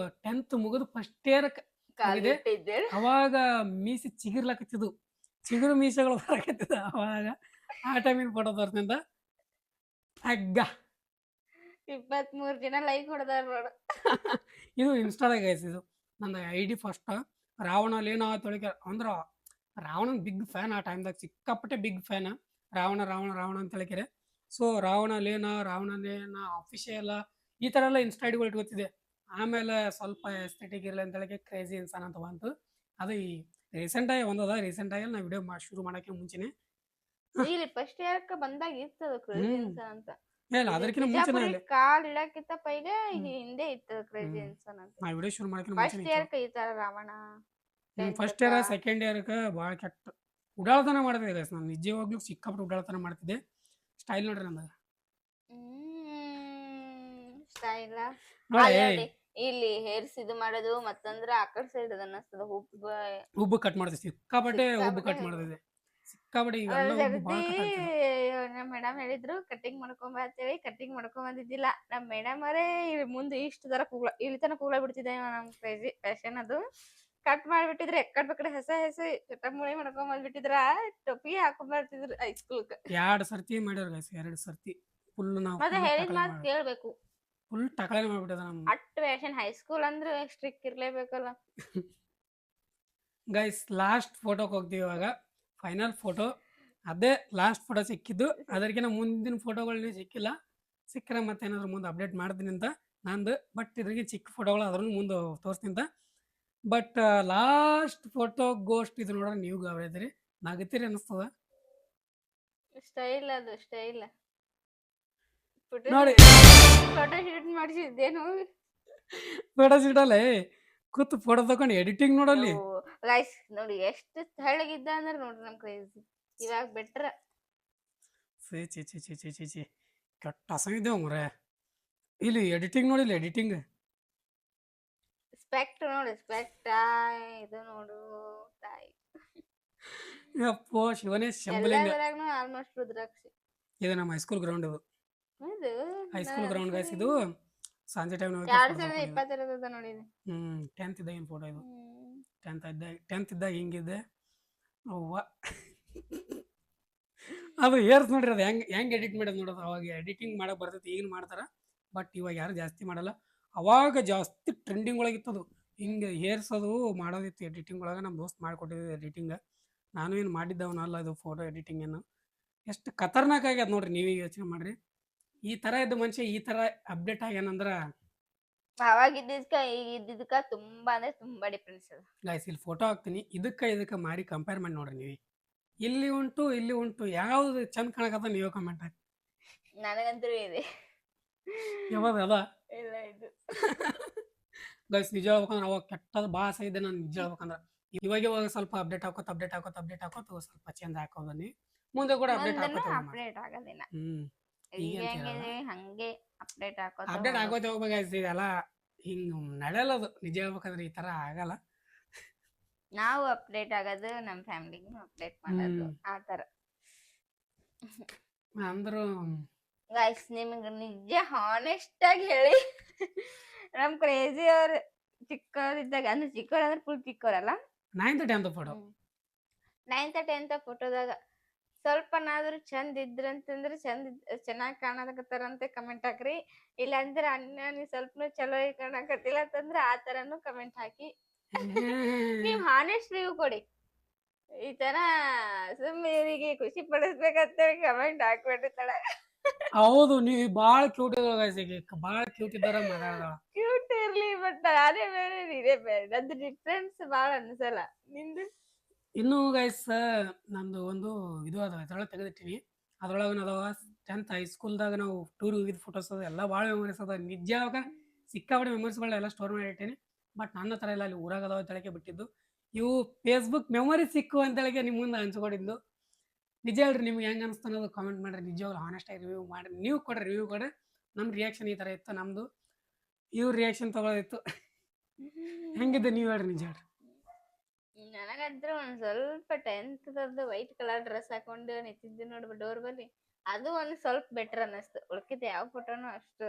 10th ಮುಗಿದು ಫಸ್ಟ್ ಇಯರ್ ಆಗಿದೆ. ಅವಾಗ ಮೀಸಿ ಚಿಗುರ್ಲಾಕತ್ತಿದ್ದು ಚಿಗುರು ಮೀಸೆಗಳು ಬರಕತ್ತಿದ ಅವಾಗ ಆ ಟೈಮಿನ ಫೋಟೋ ತೋರ್ಸಿಂದ ಅಗ್ಗ 23 ಜನ ಲೈಕ್ ಹೊಡೆದಾರ ನೋಡು. ಇದು ಇನ್ಸ್ಟಾದಾಗ ಐತಿ. ಇದು ನನ್ನ ID ಫಸ್ಟ್ ರಾವಣ ಲೇನ ತೊಳಿಕೆ ಅಂದ್ರ ರಾವಣನ್ ಬಿಗ್ ಫ್ಯಾನ್. ಆ ಟೈಮ್ದಾಗ ಸಿಕ್ಕಾಪಟ್ಟೆ ಬಿಗ್ ಫ್ಯಾನ್. ರಾವಣ ಅಂತ ಹೇಳಿಕೆರೆ. ಸೊ ರಾವಣ ಲೇನ ಅಫಿಷಿಯಲ್ ಈ ತರ ಎಲ್ಲ ಇನ್ಸ್ಟಾ ಐಡಿಗಳು ಇಟ್ಕೊತಿದ್ದೆ. ಆಮೇಲೆ ಸ್ವಲ್ಪ ಎಸ್ಥೆಟಿಕ್ ಇರಲಿ ಅಂತೇಳಿ ಕ್ರೇಜಿ ಇನ್ಸಾನ್ ಅಂತ ಬಂತು. ಅದು ಈ ರೀಸೆಂಟಾಗಿ ರೀಸೆಂಟಾಗಿ ನಾ ವಿಡಿಯೋ ಶುರು ಮಾಡೋಕ್ಕೆ ಮುಂಚೆನೆ ಇಲ್ಲಿ ಫಸ್ಟ್ ಇಯರ್ಕ ಬಂದಾಗ ಇರ್ತದ ಕ್ರೇಜಿ ಇನ್ಸಾನ್ ಅಂತ. ಇಲ್ಲ ಅದಕ್ಕಿಂತ ಮುಂಚೆನೇ ಅಲ್ಲಿ ಕಾಲ್ ಇಡಕ್ಕಿಂತ ಪೈಲೆ ಹಿಂದೆ ಇರ್ತದ ಕ್ರೇಜಿ ಇನ್ಸಾನ್ ಅಂತ. ನಾ ವಿಡಿಯೋ ಶುರು ಮಾಡೋಕ್ಕೆ ಫಸ್ಟ್ ಮುಂಚೆನೆ ಇಯರ್ಕ ಇರ್ತಾರ ರಾವಣ. ಫಸ್ಟ್ ಇಯರ್ ಸೆಕೆಂಡ್ ಇಯರ್ಗೆ ಭಾಳ ಕೆಟ್ಟ ಉಡಾಳ್ತನ ಮಾಡ್ತಿದ್ದೆ ಗೈಸ್. ನಾನು ನಿಜವಾಗ್ಲೂ ಸಿಕ್ಕಾಪಟ್ಟೆ ಉಡಾಳ್ತನ ಮಾಡ್ತಿದ್ದೆ. ಸ್ಟೈಲ್ ನೋಡ್ರಿ ನಂದು. ಸ್ಟೈಲ ನೋಡಿ ಇಲ್ಲಿ ಹೇರ್ಸ್ ಇದು ಮಾಡೋದು ಮತ್ತಂದ್ರ ಆ ಕಡೆ ಸೈಡ್ ಅನ್ನಿಸ್ತದ ಹುಬ್ಬು ಕಟ್ ಮಾಡ್ತಿದ್ದೆ. ಸಿಕ್ಕಾಪಟ್ಟೆ ಹುಬ್ಬು ಕಟ್ ಮಾಡ್ತಿದ್ದೆ. ಸಿಕ್ಕಾಪಟ್ಟೆ ಇವೆಲ್ಲ ಹುಬ್ಬು ಭಾಳ ಕಟ್ ಆಗ್ತಿದೆ. ನಮ್ಮ ಮೇಡಮ್ ಹೇಳಿದ್ರು ಕಟ್ಟಿಂಗ್ ಮಾಡ್ಕೊಂಬ ಅಂತೇಳಿ ಕಟ್ಟಿಂಗ್ ಮಾಡ್ಕೊಂಡ್ ಬಂದಿದ್ದಿಲ್ಲ. ನಮ್ಮ ಮೇಡಮ್ ಅವರೇ ಮುಂದೆ ಇಷ್ಟು ತರ ಇಲ್ಲಿ ತನಕ ಕೂಗ್ಲ ಬಿಡ್ತಿದ್ದೆ. ನಮ್ ಕ್ರೇಜಿ ಫ್ಯಾಷನ್ ಅದು. ಕಟ್ ಮಾಡ್ಬಿಟ್ಟಿದ್ರೆ ಎಕ್ಕಡ್ ಬಕಡೆ ಹೆಸ ಚಟಮುಳಿ ಮಾಡ್ಕೊಂಡ್ ಬಂದ್ಬಿಟ್ಟಿದ್ರ ಟೊಪ್ಪಿ ಹಾಕೊಂಡ್ ಬರ್ತಿದ್ರು ಹೈಸ್ಕೂಲ್ಕ. 2 ಸರ್ತಿ ಮಾಡ್ಯಾರ ಗೈಸ್, 2 ಸರ್ತಿ ಫುಲ್ ನಾವು ಮತ್ತೆ ಹೇಳಿದ ಮಾತು ಕೇಳ್ಬೇಕು. ಫುಲ್ ಟಕಲೆ ಮಾಡ್ಬಿಟ್ಟದ ನಮ್ಮ ಅಟ್ ಫ್ಯಾಷನ್ ಹೈಸ್ಕೂಲ್ ಅಂದ್ರೆ ಸ್ಟ್ರಿಕ್ ಇರ್ಲೇಬೇಕಲ್ಲ ಗೈಸ್. ಲಾಸ್ಟ್ ಫೋಟೋಗೆ ಹೋಗ್ತೀವಿ ಇವಾಗ. ಫೈನಲ್ ಫೋಟೋ ಅದೇ ಲಾಸ್ಟ್ ಫೋಟೋ ಸಿಕ್ಕಿದ್ದು. ಅದಕ್ಕಿಂತ ಮುಂದಿನ ಫೋಟೋಗಳನ್ನ ಸಿಕ್ಕಿಲ್ಲ. ಸಿಕ್ಕರೆ ಮತ್ತೆ ಏನಾದ್ರು ಮುಂದೆ ಅಪ್ಡೇಟ್ ಮಾಡ್ತೀನಿ ಅಂತ ನಂದು. ಬಟ್ ಇದ್ರಿಗೆ ಚಿಕ್ಕ ಫೋಟೋಗಳು ಅದ್ರೂ ಮುಂದೆ ತೋರಿಸ್ತೀನಿ ಅಂತ. ಬಟ್ ಲಾಸ್ಟ್ ಫೋಟೋ ಗೋಸ್ಟ್ ಇದು ನೋಡ್ರೆ ನೀವು ಗಾಬರಿ ಇದ್ದೀರಿ, ನಗತ್ತೀರಿ ಅನಿಸ್ತದ. ಸ್ಟೈಲ್ ಅದು ಸ್ಟೈಲ್ ನೋಡಿ ಫೋಟೋ ಶೂಟ್ ಮಾಡಿಸಿದ್ದೇನು. ಫೋಟೋ ಶೂಟಲ್ಲೇ ಕೂತು ಫೋಟೋ ತಗೊಂಡು ಎಡಿಟಿಂಗ್ ನೋಡಲ್ಲಿ ಗೈಸ್ ನೋಡಿ ಎಷ್ಟು ತೆಳ್ಳಗಿದ್ದ ಅಂದ್ರೆ ನೋಡ್ರಿ ನಮ್ ಕ್ರೇಜಿ. ಇವಾಗ ಬೆಟ್ರ ಚಿ ಚಿ ಚಿ ಚಿ ಚಿ ಚಿ ಕೆಟ್ಟ ಅಸಂಗಿದ್ದೇವ ಮರೆ. ಇಲ್ಲಿ ಎಡಿಟಿಂಗ್ ನೋಡಿಲ್ಲ, ಎಡಿಟಿಂಗ್ ಸ್ಪೆಕ್ಟ್ ನೋಡಿ ಸ್ಪೆಕ್ಟ್ ಇದು ನೋಡು ತಾಯಿ. ಅಪ್ಪೋ ಶಿವನೇ ಶಂಬಲಿಂಗ. ಆಲ್ಮೋಸ್ಟ್ ರುದ್ರಾಕ್ಷಿ. ಇದು ನಮ್ಮ ಹೈಸ್ಕೂಲ್ ಗ್ರೌಂಡ್. ಇದು ಹೈಸ್ಕೂಲ್ ಗ್ರೌಂಡ್ ಗೈಸ್. ಇದು ಸಂಜೆ ಟೈಮ್ 2022 ನೋಡಿದೆ. 10th ಇದ್ದಾಗ ಏನು ಫೋಟೋ ಇದು. 10th ಇದ್ದಾಗ ಹಿಂಗಿದ್ದೆ ಅವ್ವ. ಅದು ಏರ್ಸ್ ನೋಡ್ರಿ, ಅದು ಹೆಂಗ್ ಎಡಿಟ್ ಮಾಡೋದು ನೋಡೋದು. ಅವಾಗ ಎಡಿಟಿಂಗ್ ಮಾಡಕ್ ಬರ್ತೈತಿ, ಈಗಿನ ಮಾಡ್ತಾರ. ಬಟ್ ಇವಾಗ ಯಾರು ಜಾಸ್ತಿ ಮಾಡಲ್ಲ. ಅವಾಗ ಜಾಸ್ತಿ ಟ್ರೆಂಡಿಂಗ್ ಒಳಗಿತ್ತದು. ಹಿಂಗೆ ಹೇರ್ಸೋದು ಮಾಡೋದಿತ್ತು ಎಡಿಟಿಂಗ್ ಒಳಗೆ. ನಮ್ಮ ದೋಸ್ತ್ ಮಾಡಿಕೊಟ್ಟಿದ್ದು ಎಡಿಟಿಂಗ್. ನಾನು ಏನು ಮಾಡಿದ್ದವನಲ್ಲ ಇದು ಫೋಟೋ ಎಡಿಟಿಂಗ್. ಏನು ಎಷ್ಟು ಖತರ್ನಾಕ್ ಆಗ್ಯದ ನೋಡ್ರಿ, ನೀವೀಗ ಯೋಚನೆ ಮಾಡ್ರಿ. ಈ ಥರ ಇದ್ದ ಮನುಷ್ಯ ಈ ಥರ ಅಪ್ಡೇಟ್ ಆಗ್ಯಾನಂದ್ರೆ ಅವಾಗ ಇದ್ದಿದ್ಕ ಈಗ ಇದ್ದಿದ್ಕ ತುಂಬಾ ಅಂದ್ರೆ ತುಂಬಾ ಡಿಫ್ರೆನ್ಸ್ ಅದ ಗೈಸ್. ಇಲ್ಲಿ ಫೋಟೋ ಹಾಕ್ತೀನಿ, ಇದಕ್ಕೆ ಮಾರಿ ಕಂಪೇರ್ ಮಾಡಿ ನೋಡ್ರಿ ನೀವು. ಇಲ್ಲಿ ಉಂಟು ಇಲ್ಲಿ ಉಂಟು, ಯಾವ್ದು ಚಂದ ಕಾಣಕತ್ತ ನೀವೇ ಕಮೆಂಟ್ ಹಾಕಿ. ನನಗಂತೂ ಇದೆ ಯಾವಾಗ ಅದ ಇಲ್ಲ ಇದು ಗೈಸ್. ನಿಜ ಹೇಳ್ಬೇಕಂದ್ರೆ ಅವಾಗ ಕೆಟ್ಟದ ಭಾಸ ಇದೆ. ನಾನು ನಿಜ ಹೇಳ್ಬೇಕಂದ್ರೆ ಇವಾಗ ಸ್ವಲ್ಪ ಅಪ್ಡೇಟ್ ಹಾಕೋತ ಸ್ವಲ್ಪ ಚೇಂಜ್ ಹಾಕೋ ಬನ್ನಿ. ಮುಂದೆ ಕೂಡ ಅಪ್ಡೇಟ್ ಆಗೋದಿಲ್ಲ. ಅಪ್ಡೇಟ್ ಆಗೋತೆ ಹೋಗ್ಬೇಕು ಗೈಸ್. ಇದೆಲ್ಲ ಹಿಂಗ್ ನಡೆಯಲ್ಲ, ಅದು ನಿಜ ಹೇಳ್ಬೇಕಂದ್ರೆ ಈ ತರ ಆಗಲ್ಲ. ನಾವು ಅಪ್ಡೇಟ್ ಆಗೋದು ನಮ್ಮ ಫ್ಯಾಮಿಲಿಗೆ ಅಪ್ಡೇಟ್ ಮಾಡೋದು ಆ ತರ. ಅಂದ್ರು ಗೈಸ್ ನಿಮ್ಗೆ ನಿಜ ಹಾನೆಸ್ಟ್ ಆಗಿ ಹೇಳಿ, ನಮ್ ಕ್ರೇಜಿ ಅವ್ರು ಚಿಕ್ಕವರಿದ್ದಾಗ, ಅಂದ್ರೆ ಚಿಕ್ಕವ್ರ ಅಂದ್ರೆ full ಚಿಕ್ಕವರಲ್ಲ, 9th 10th photo 9th 10th ಫೋಟೋದಾಗ ಸ್ವಲ್ಪನಾದ್ರೂ ಚಂದ ಇದ್ರಂತಂದ್ರೆ ಚೆನ್ನಾಗಿ ಕಾಣಕತ್ತಾರಂತೆ ಕಮೆಂಟ್ ಹಾಕ್ರಿ. ಇಲ್ಲಾಂದ್ರೆ ಅಣ್ಣ ನೀ ಸ್ವಲ್ಪ ಚಲೋ ಕಾಣಕತ್ತಿಲ್ಲ ಅಂತಂದ್ರೆ ಆ ತರನು ಕಮೆಂಟ್ ಹಾಕಿ. ನೀವ್ ಹಾನೆಸ್ಟ್ ರಿವ್ಯೂ ಕೊಡಿ. ಈ ತರ ಸುಮ್ಮನಿಗೆ ಖುಷಿ ಪಡಿಸ್ಬೇಕಂತ ಕಮೆಂಟ್ ಹಾಕ್ಬಿಟ್ಟಿರ್ತಾಳೆ. ಹೌದು, ನೀವು ಬಾಳ ಕ್ಯೂಟ್ ಬಾಳ ಕ್ಯೂಟ್ ಇದ್ದಾರ. ಕ್ಯೂಟ್ ಇರ್ಲಿ, ಬಟ್ ಅದೇ ಬೇರೆ ಇದೇ ಬೇರೆ. ನಂದು ಡಿಫ್ರೆನ್ಸ್ ಬಾಳ ಅನ್ಸಲ್ಲ. ನಿಂದು ಇನ್ನು ಗೈಸ್ ನಂದು ಒಂದು ಇದು ಅದ, ಅದ್ರೊಳಗೆ ತೆಗೆದಿಟ್ಟಿನಿ. ಅದ್ರೊಳಗೆ ಅದಾವ 10th ಹೈಸ್ಕೂಲ್ದಾಗ ನಾವು ಟೂರ್ ಹೋಗಿದ್ ಫೋಟೋಸ್ ಅದ. ಎಲ್ಲ ಭಾಳ ಮೆಮೊರೀಸ್ ಅದ. ನಿಜ ಸಿಕ್ಕಾಪಟ್ಟೆ ಮೆಮೊರೀಸ್ಗಳನ್ನ ಸ್ಟೋರ್ ಮಾಡಿ ಇಟ್ಟೀನಿ. ಬಟ್ ನನ್ನ ಥರ ಇಲ್ಲ, ಅಲ್ಲಿ ಊರಾಗ ಅದಾವ ಅಂತೇಳಕ್ಕೆ ಬಿಟ್ಟಿದ್ದು. ಇವು ಫೇಸ್ಬುಕ್ ಮೆಮೊರಿ ಸಿಕ್ಕು ಅಂತೇಳಿಗೆ ನಿಮ್ಮ ಮುಂದೆ ಹಂಚ್ಕೊಂಡಿದ್ದು. ನಿಜ ಹೇಳ್ರಿ, ನಿಮ್ಗೆ ಹೆಂಗೆ ಅನಿಸ್ತು ಅನ್ನೋದು ಕಾಮೆಂಟ್ ಮಾಡಿರಿ. ನಿಜವಾಗ್ಲೂ ಹಾನೆಸ್ಟಾಗಿ ರಿವ್ಯೂ ಮಾಡಿರಿ. ನೀವು ಕೊಡ್ರಿ ರಿವ್ಯೂ ಕೊಡ್ರಿ. ನಮ್ಮ ರಿಯಾಕ್ಷನ್ ಈ ಥರ ಇತ್ತು, ನಮ್ಮದು ಇವ್ರ ರಿಯಾಕ್ಷನ್ ತಗೊಳ್ಳೋದಿತ್ತು. ಹೆಂಗಿದೆ ನೀವು ಹೇಳ್ರಿ, ನಿಜ ಹೇಳ್ರಿ. ನನಗಂದ್ರೆ ಒಂದ್ ಸ್ವಲ್ಪ 10th ವೈಟ್ ಕಲರ್ ಡ್ರೆಸ್ ಹಾಕೊಂಡು ನಿಂತಿದ್ದು ನೋಡ್ಬ ಡೋರ್ ಬಲ್ಲಿ, ಅದು ಒಂದ್ ಸ್ವಲ್ಪ ಬೆಟರ್ ಅನ್ನಿಸ್ತು. ಉಳ್ಕಿದ ಯಾವ ಫೋಟೋನು ಅಷ್ಟು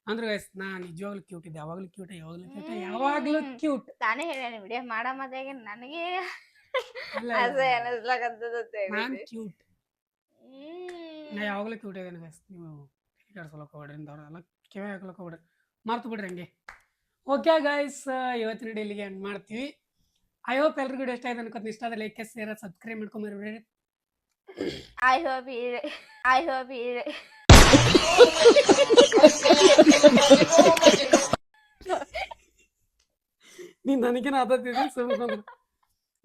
ಅಂದ್ರೆ ನಾ ನಿಜವಾಗ್ಲೂ ಕ್ಯೂಟ್ ಇದ್ದೆ. ಯಾವಾಗ್ಲೂ ಕ್ಯೂಟ್, ಯಾವಾಗ್ಲೂ ಕ್ಯೂಟ್. ತಾನೇ ಹೇಳಿ ವಿಡಿಯೋ ಮಾಡೋ ಮದಾಗ ನನಗೆ ನಾನು ಕ್ಯೂಟ್, ನಾ ಯಾವಾಗ್ಲೂ ಕ್ಯೂಟ್ ಇದ್ದೇನೆ ಗೈಸ್. ನೀವು ಕೆಡ್ಸ್ಕೊಳಕ್ ಹೋಗ್ಬೇಡ್ರಿ, ಇಂಥವ್ರೆಲ್ಲ ಕಿವಿ ಹಾಕೊಳಕ್ ಹೋಗ್ಬೇಡ್ರಿ, ಮರ್ತು ಬಿಡ್ರಿ ಹಂಗೆ. ಓಕೆ ಗೈಸ್, ಇವತ್ತಿನ ವಿಡಿಯೋ ಇಲ್ಲಿಗೆ ಎಂಡ್ ಮಾಡ್ತೀವಿ. ಐ ಹೋಪ್ ಎಲ್ರಿಗೂ ಇಷ್ಟ ಆಯ್ತು ಅನ್ಕೋತೀನಿ. ಇಷ್ಟ ಆದ್ರೆ ಲೈಕ್ ಸಬ್ಸ್ಕ್ರೈಬ್ ಮಾಡ್ಕೊಂಬರ್ಬೇಡಿ. ಐ ಹೋಪ್ ನೀನ್ ನನಗೇನ ಆದತ್ತಿದ್ರೆ ಸುಮ್ಕೊಂಡ್ರು.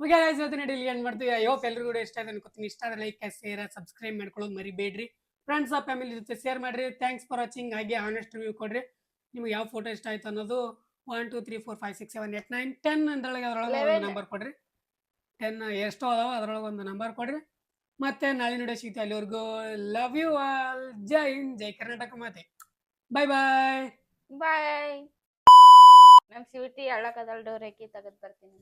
ಓಕೆ ಗೈಸ್, ಇವತ್ತಿನ ಡೀಲ್ ಏನ್ ಮಾಡ್ತೀವಿ, ಹೋಪ್ ಎಲ್ರಿಗೂ ಕೂಡ ಇಷ್ಟ ಆಯ್ತು ಅನ್ಕೋತೀನಿ. ಇಷ್ಟ ಆದ್ರೆ ಲೈಕ್, ಶೇರ್, ಸಬ್ಸ್ಕ್ರೈಬ್ ಮಾಡ್ಕೊಳ್ಳೋದು ಮರಿಬೇಡ್ರಿ. ಫ್ರೆಂಡ್ಸ್ ಆ ಫ್ಯಾಮಿಲಿ ಜೊತೆ ಶೇರ್ ಮಾಡ್ರಿ. Thanks for watching. ಹಾಗೆ ಆನೆಸ್ಟ್ ರಿವ್ಯೂ ಕೊಡ್ರಿ. ನಿಮ್ಗೆ ಯಾವ ಫೋಟೋ ಇಷ್ಟ ಆಯ್ತು ಅನ್ನೋದು 1 2 3 4 5 6 7 8 9 10 ಅಂದ್ರೊಳಗೆ ಅದ್ರೊಳಗೆ ಒಂದು ನಂಬರ್ ಕೊಡ್ರಿ. 10 ಎಷ್ಟೋ ಅದಾವ ಅದ್ರೊಳಗೆ ಒಂದು ನಂಬರ್ ಕೊಡ್ರಿ. ಮತ್ತೆ ನಾಳೆ ನೋಡೋ ಸಿಗ್ತೀವಿ. ಅಲ್ಲಿವರೆಗೂ ಲವ್ ಯು ಆಲ್. ಜೈ ಹಿಂದ್, ಜೈ ಕರ್ನಾಟಕ ಮಾತೆ. ಬಾಯ್ ಬಾಯ್. ಬಾಯ್. ನಮ್ ಸ್ವೀಟಿ ಅಳ್ಳಕದಲ್ ಡೋರ್ ಹಾಕಿ ತೆಗೆದು ಬರ್ತೀನಿ.